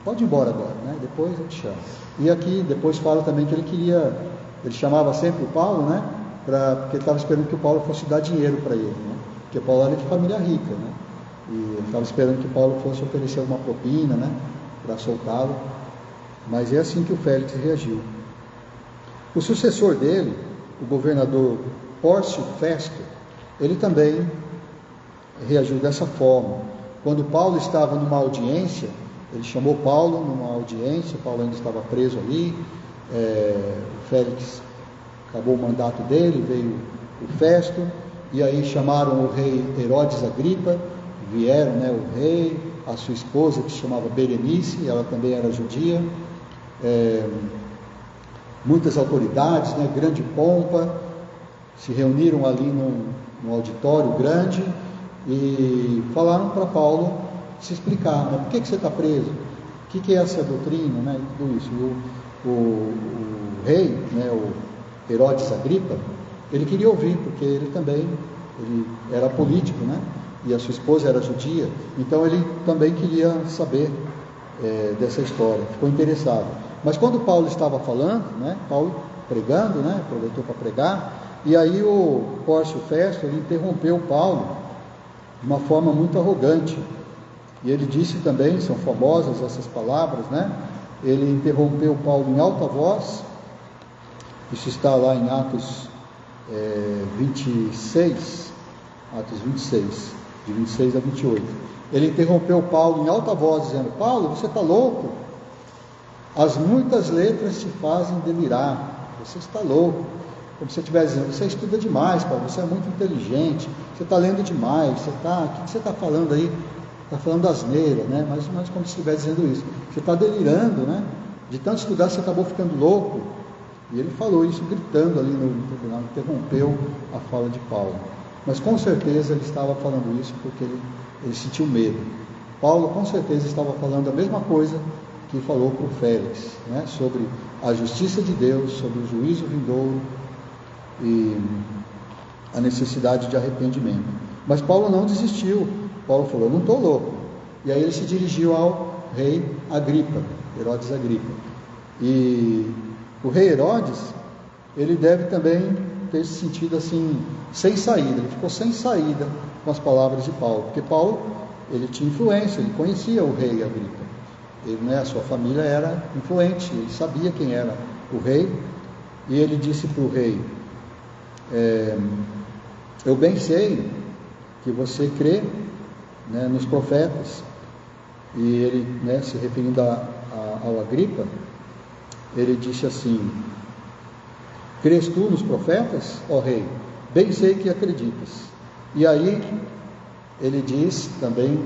Speaker 1: Pode ir embora agora, né? Depois eu te chamo. E aqui depois fala também que ele chamava sempre o Paulo, né? Porque ele estava esperando que o Paulo fosse dar dinheiro para ele, né? Porque Paulo era de família rica, né? E ele estava esperando que Paulo fosse oferecer uma propina, né, para soltá-lo. Mas é assim que o Félix reagiu. O sucessor dele, o governador Pórcio Festo, ele também reagiu dessa forma. Quando Paulo estava numa audiência, ele chamou Paulo numa audiência, Paulo ainda estava preso ali, o Félix acabou o mandato dele, veio o Festo, e aí chamaram o rei Herodes Agripa, vieram, né, o rei, a sua esposa, que se chamava Berenice, ela também era judia, muitas autoridades, né, grande pompa, se reuniram ali num auditório grande e falaram para Paulo se explicar, né, por que você está preso, o que é essa doutrina, né, tudo isso. O rei, né, o Herodes Agripa, ele queria ouvir, porque ele era político, né, e a sua esposa era judia, então ele também queria saber dessa história, ficou interessado. Mas quando Paulo estava falando, né, Paulo pregando, né, aproveitou para pregar, e aí o Pórcio Festo, ele interrompeu Paulo de uma forma muito arrogante, e ele disse também, são famosas essas palavras, né, ele interrompeu Paulo em alta voz, isso está lá em Atos 26, de 26 a 28. Ele interrompeu Paulo em alta voz, dizendo: Paulo, você está louco? As muitas letras te fazem delirar. Você está louco. Como se estivesse dizendo: você estuda demais, Paulo, você é muito inteligente, você está lendo demais, o que você está falando aí? Está falando asneira, né? Mas como se estivesse dizendo isso. Você está delirando, né? De tanto estudar, você acabou ficando louco. E ele falou isso gritando ali no tribunal, interrompeu a fala de Paulo. Mas com certeza ele estava falando isso porque ele sentiu medo. Paulo com certeza estava falando a mesma coisa que falou para o Félix, né? Sobre a justiça de Deus, sobre o juízo vindouro e a necessidade de arrependimento. Mas Paulo não desistiu. Paulo falou: não estou louco. E aí ele se dirigiu ao rei Agripa, Herodes Agripa. E o rei Herodes, ele deve também ter se sentido assim, sem saída. Ele ficou sem saída com as palavras de Paulo, porque Paulo, ele tinha influência, ele conhecia o rei Agripa. Ele, né, a sua família era influente, ele sabia quem era o rei, e ele disse para o rei: eu bem sei que você crê, né, nos profetas. E ele, né, se referindo ao Agripa, ele disse assim: crês tu nos profetas, ó rei? Bem sei que acreditas. E aí ele diz também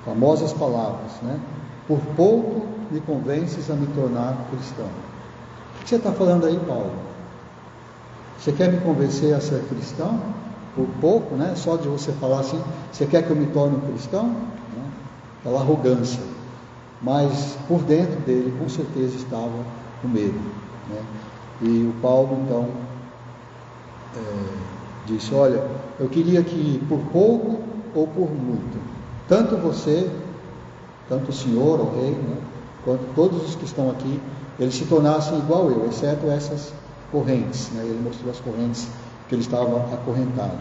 Speaker 1: famosas palavras, né? Por pouco me convences a me tornar cristão. O que você está falando aí, Paulo? Você quer me convencer a ser cristão? Por pouco, né? Só de você falar assim, você quer que eu me torne um cristão? Né? Aquela arrogância. Mas por dentro dele, com certeza, estava com medo, né? E o Paulo, então, disse: olha, eu queria que por pouco ou por muito, tanto você, tanto o senhor, o rei, né, quanto todos os que estão aqui, eles se tornassem igual eu, exceto essas correntes, né? Ele mostrou as correntes que ele estava acorrentado.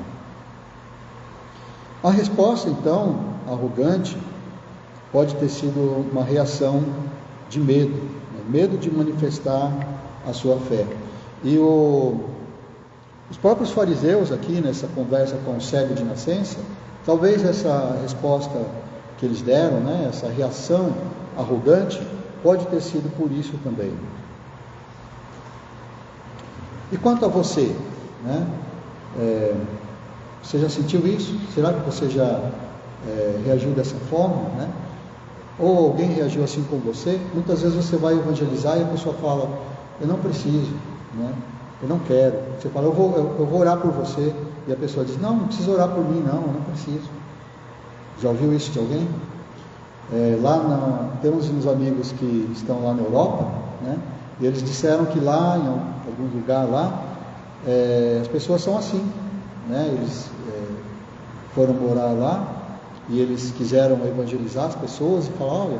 Speaker 1: A resposta, então, arrogante, pode ter sido uma reação de medo, né, medo de manifestar a sua fé. E os próprios fariseus aqui, nessa conversa com o cego de nascença, talvez essa resposta que eles deram, né, essa reação arrogante, pode ter sido por isso também. E quanto a você, né? Você já sentiu isso? Será que você já reagiu dessa forma, né? Ou alguém reagiu assim com você? Muitas vezes você vai evangelizar e a pessoa fala: eu não preciso, né? Eu não quero. Você fala: eu vou orar por você. E a pessoa diz: não precisa orar por mim, não, eu não preciso. Já ouviu isso de alguém? Temos uns amigos que estão lá na Europa, né? E eles disseram que lá, em algum lugar lá, as pessoas são assim, né? Eles foram morar lá e eles quiseram evangelizar as pessoas e falar: olha,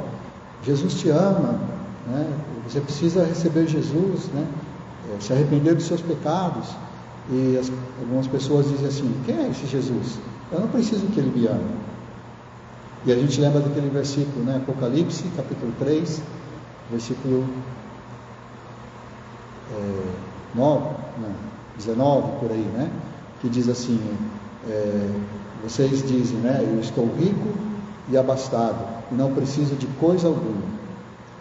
Speaker 1: Jesus te ama, né? Você precisa receber Jesus, né? Se arrepender dos seus pecados. E algumas pessoas dizem assim: quem é esse Jesus? Eu não preciso que ele me ame. E a gente lembra daquele versículo, né? Apocalipse, capítulo 3, versículo 19, por aí, né? Que diz assim: vocês dizem, né? Eu estou rico e abastado, e não preciso de coisa alguma.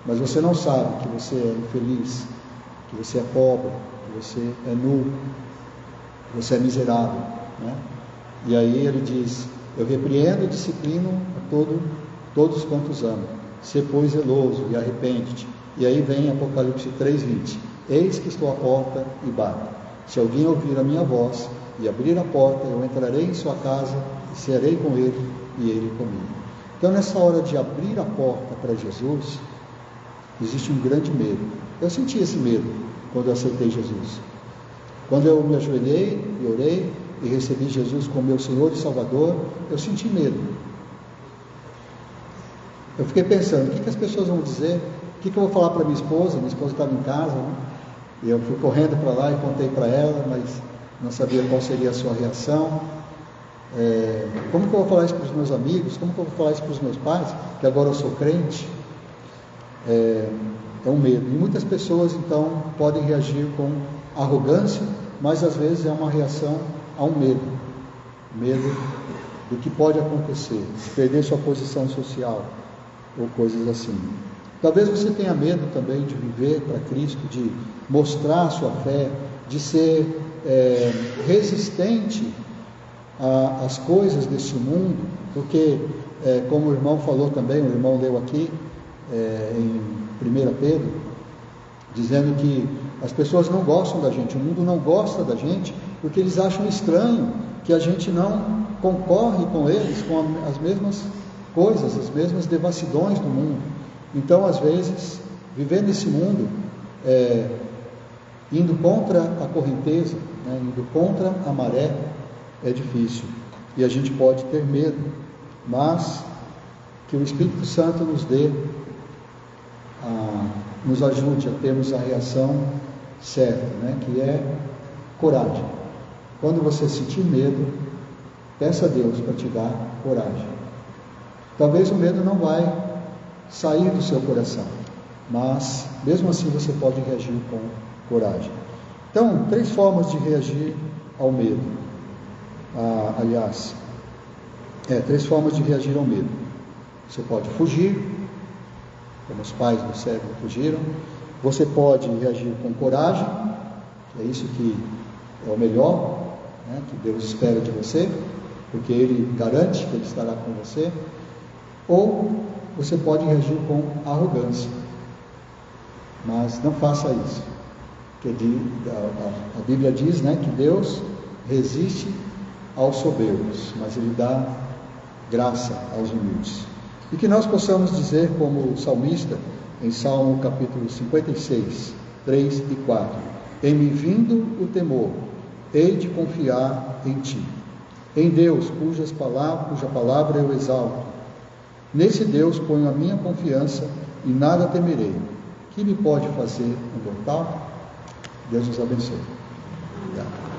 Speaker 1: Mas você não sabe que você é infeliz, que você é pobre, que você é nu, que você é miserável, né? E aí ele diz: eu repreendo e disciplino a todos quantos amam. Sê, pois, zeloso e arrepende-te. E aí vem Apocalipse 3:20: eis que estou à porta e bato. Se alguém ouvir a minha voz e abrir a porta, eu entrarei em sua casa e cearei com ele e ele comigo. Então, nessa hora de abrir a porta para Jesus, existe um grande medo. Eu senti esse medo quando eu aceitei Jesus. Quando eu me ajoelhei e orei e recebi Jesus como meu Senhor e Salvador, eu senti medo. Eu fiquei pensando: o que as pessoas vão dizer? O que eu vou falar para minha esposa? Minha esposa estava em casa, né? E eu fui correndo para lá e contei para ela, mas não sabia qual seria a sua reação. Como que eu vou falar isso para os meus amigos? Como que eu vou falar isso para os meus pais, que agora eu sou crente? É um medo. E muitas pessoas, então, podem reagir com arrogância, mas às vezes é uma reação a um medo do que pode acontecer, de perder sua posição social ou coisas assim. Talvez você tenha medo também de viver para Cristo, de mostrar a sua fé, de ser resistente às coisas deste mundo, porque, como o irmão falou também, o irmão leu aqui em 1 Pedro, dizendo que as pessoas não gostam da gente, o mundo não gosta da gente, porque eles acham estranho que a gente não concorre com eles, com as mesmas coisas, as mesmas devassidões do mundo. Então, às vezes, viver nesse mundo, indo contra a correnteza, né, indo contra a maré, é difícil. E a gente pode ter medo, mas que o Espírito Santo nos ajude a termos a reação certa, né, que é coragem. Quando você sentir medo, peça a Deus para te dar coragem. Talvez o medo não vai sair do seu coração, mas mesmo assim você pode reagir com coragem. Então, 3 formas de reagir ao medo. 3 formas de reagir ao medo. Você pode fugir, como os pais do cego fugiram. Você pode reagir com coragem, que é isso que é o melhor, né, que Deus espera de você, porque Ele garante que Ele estará com você. Ou você pode reagir com arrogância, mas não faça isso, porque a Bíblia diz, né, que Deus resiste aos soberbos, mas Ele dá graça aos humildes. E que nós possamos dizer, como o salmista, em Salmo capítulo 56, 3 e 4: em me vindo o temor, hei de confiar em Ti, em Deus cuja palavra eu exalto. Nesse Deus ponho a minha confiança e nada temerei. Que me pode fazer um mortal? Deus nos abençoe. Obrigado.